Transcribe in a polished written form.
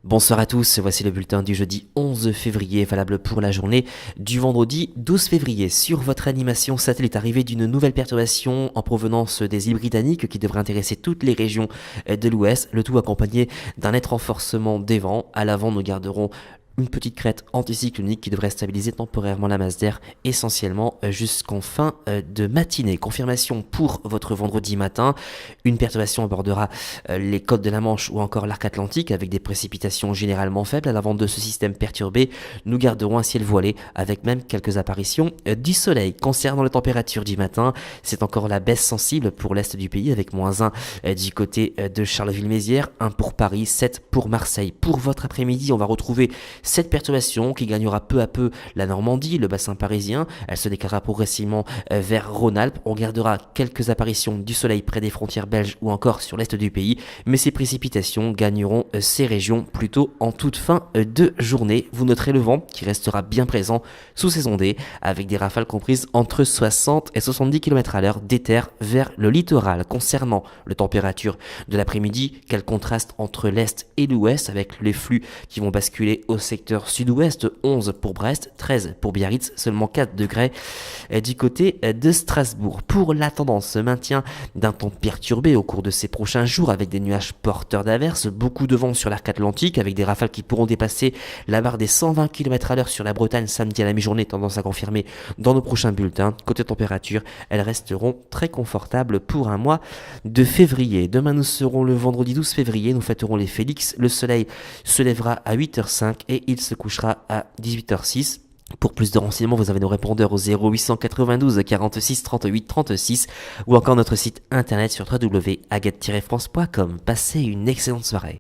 Bonsoir à tous, voici le bulletin du jeudi 11 février, valable pour la journée du vendredi 12 février. Sur votre animation satellite, arrivée d'une nouvelle perturbation en provenance des îles britanniques qui devrait intéresser toutes les régions de l'ouest, le tout accompagné d'un net renforcement des vents. À l'avant, nous garderons une petite crête anticyclonique qui devrait stabiliser temporairement la masse d'air, essentiellement jusqu'en fin de matinée. Confirmation pour votre vendredi matin, une perturbation abordera les côtes de la Manche ou encore l'arc atlantique avec des précipitations généralement faibles. À l'avant de ce système perturbé, nous garderons un ciel voilé avec même quelques apparitions du soleil. Concernant les températures du matin, c'est encore la baisse sensible pour l'est du pays avec -1 du côté de Charleville-Mézières, 1 pour Paris, 7 pour Marseille. Pour votre après-midi, on va retrouver cette perturbation qui gagnera peu à peu la Normandie, le bassin parisien, elle se décalera progressivement vers Rhône-Alpes. On gardera quelques apparitions du soleil près des frontières belges ou encore sur l'est du pays, mais ces précipitations gagneront ces régions plutôt en toute fin de journée. Vous noterez le vent qui restera bien présent sous ces ondées avec des rafales comprises entre 60 et 70 km à l'heure des terres vers le littoral. Concernant la température de l'après-midi, quel contraste entre l'est et l'ouest avec les flux qui vont basculer au secteur sud-ouest, 11 pour Brest, 13 pour Biarritz, seulement 4 degrés du côté de Strasbourg. Pour la tendance, maintien d'un temps perturbé au cours de ces prochains jours avec des nuages porteurs d'averses, beaucoup de vent sur l'arc atlantique avec des rafales qui pourront dépasser la barre des 120 km à l'heure sur la Bretagne samedi à la mi-journée, tendance à confirmer dans nos prochains bulletins. Côté température, elles resteront très confortables pour un mois de février. Demain, nous serons le vendredi 12 février, nous fêterons les Félix. Le soleil se lèvera à 8h05 et il se couchera à 18h06. Pour plus de renseignements, vous avez nos répondeurs au 0892 46 38 36 ou encore notre site internet sur www.aguette-france.com. Passez une excellente soirée.